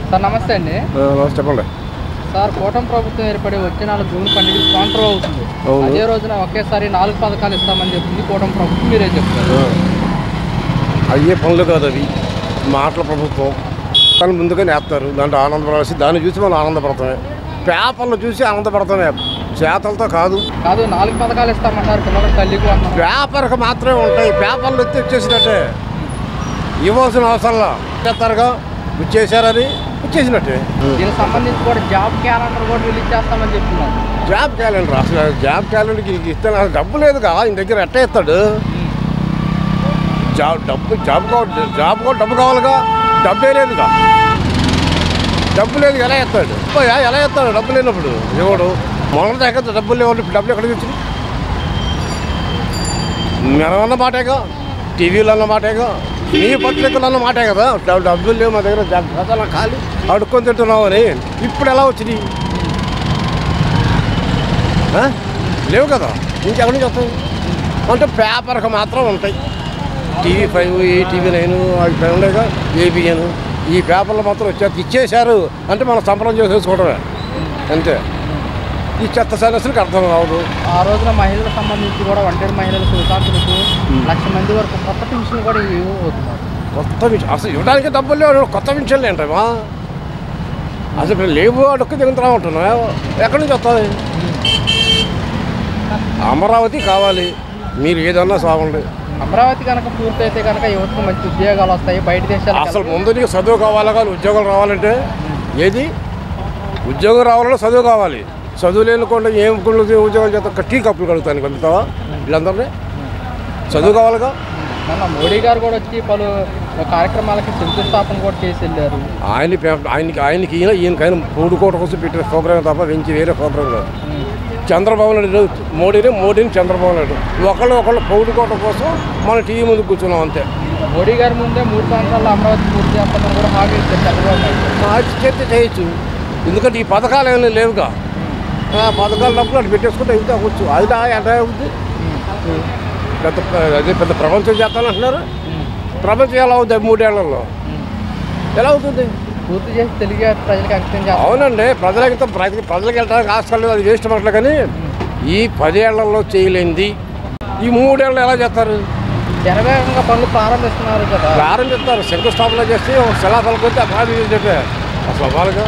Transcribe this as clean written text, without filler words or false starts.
Sir నమస్తే అండి. చెప్పండి సార్, కూటమి ప్రభుత్వం ఏర్పడి వచ్చే 4 జూన్ 12 స్పాన్సర్ అవుతుంది. అదే రోజున ఒకేసారి 4 పథకాలు ఇస్తామని చెప్తుంది కూటమి ప్రభుత్వం. మీరేం చెప్తారు? అయ్యే పనులు కాదు అవి, మాటల ప్రభుత్వం. కానీ ముందుగానే వేస్తారు, దాంట్లో ఆనందపడాల్సి, దాన్ని చూసి మనం ఆనందపడతామే, పేపర్లు చూసి ఆనందపడతామే, చేతలతో కాదు. 4 పథకాలు ఇస్తామంటారు పిల్లలకు, తల్లికి అన్నారు. పేపర్కి మాత్రమే ఉంటాయి, పేపర్లు వచ్చేసినట్టే, ఇవ్వాల్సిన అవసరంలో చేస్తారుగా, ఇచ్చేసారని ఇచ్చేసినట్టే. దీనికి సంబంధించి కూడా జాబ్ క్యాలెండర్ కూడా రిలీజ్ చేస్తామని చెప్తున్నారు. జాబ్ క్యాలెండర్ అసలు జాబ్ క్యాలెండర్కి ఇస్తే డబ్బు లేదుగా, ఆయన దగ్గర ఎట్ట ఇస్తాడు? జాబ్ కూడా డబ్బు కావాలిగా, డబ్బే లేదుగా, డబ్బు లేదు ఎలా ఇస్తాడు? ఎలా ఇస్తాడు డబ్బు లేనప్పుడు? ఎవడు మొదటి దగ్గర డబ్బులు లేవు, డబ్బులు ఎక్కడికి వచ్చింది? మెరవన్న మాటేగా, టీవీలో అన్న మాటేగా, నీ పత్రికలు అన్న మాటే కదా. డబ్బులు లేవు మా దగ్గర, గతాల ఖాళీ అడుక్కొని తింటున్నావు అని. ఇప్పుడు ఎలా వచ్చినాయి? లేవు కదా, ఇంకెక్కడి నుంచి వస్తాయి? అంటే పేపర్కి మాత్రం ఉంటాయి. TV5, TV9 అవి ఉండేగా, ABN, ఈ పేపర్లు మాత్రం ఇచ్చేశారు అంటే మనం సంబరం చేసేసుకోవడమే అంతే. ఈ చెత్త సైన్స్కి అర్థం కావదు. ఆ రోజున మహిళలకు సంబంధించి కూడా ఒంటరి మహిళలకు, వితాంతులకు 1,00,000 మంది వరకు కొత్త పెన్షన్ కూడా ఇవ్వబోతున్నారు. కొత్త పెన్షన్ అసలు ఇవ్వడానికి డబ్బులు లేవు, కొత్త పెన్షన్లు ఏంటమ్మా? అసలు ఇప్పుడు లేవు, అడుక్కు దిగుతున్నా ఉంటున్నావు, ఎక్కడి నుంచి వస్తుంది? అమరావతి కావాలి, మీరు ఏదన్నా సాగండి. అమరావతి కనుక పూర్తయితే కనుక యువతకు మంచి ఉద్యోగాలు వస్తాయి, బయట దేశాలు. అసలు ముందు నీకు చదువు కావాలా, కానీ ఉద్యోగాలు రావాలంటే ఏది? ఉద్యోగం రావాలంటే చదువు కావాలి. చదువు లేనుకోండి ఏం ఉద్యోగాలు చేస్తా? టీ కప్పులు కడుగుతాను కలుగుతావా వీళ్ళందరినీ? చదువు కావాలిగా. మొన్న మోడీ గారు కూడా వచ్చి పలు కార్యక్రమాలకి శంకుస్థాపన కూడా చేసి వెళ్ళారు. ఆయనకి ఈయనకైనా పూడుకోవడం కోసం పెట్టిన ప్రోగ్రాం తప్ప వెంచి వేరే ప్రోగ్రాం కాదు. చంద్రబాబు నాయుడు మోడీని చంద్రబాబు నాయుడు ఒకళ్ళు పౌడుకోవడం కోసం మన టీవీ ముందు కూర్చున్నాం అంతే. మోడీ గారి ముందే 3 సంవత్సరాలు అమరావతి పూర్తి చేస్తామని కూడా హామీ ఇచ్చారు చంద్రబాబు నాయుడు. చేస్తే చేయొచ్చు, ఎందుకంటే ఈ పథకాలు ఏమైనా లేవుగా. పథకాలు డబ్బులు అటు పెట్టేసుకుంటే అయితే అవ్వచ్చు. అది ఎంత అవుతుంది? పెద్ద ప్రపంచం చేస్తానంటున్నారు. ప్రపంచం ఎలా అవుతుంది 3 ఏళ్లలో? ఎలా అవుతుంది? పూర్తి చేసి తెలుగు ప్రజలకు అంకితం చేస్తారు. అవునండి, ప్రజలకు వెళ్ళడానికి ఆస్కారం లేదు, అది వేస్ట్ మాటలు. కానీ ఈ 10 ఏళ్లలో చేయలేంది ఈ 3 ఏళ్ళు ఎలా చేస్తారు? జనవేగంగా పనులు ప్రారంభిస్తున్నారు కదా. ప్రారంభిస్తారు, శంకుస్థాపన చేసి శిలాఫలకొచ్చి ఆ ప్రారంభించే అసలు వాళ్ళగా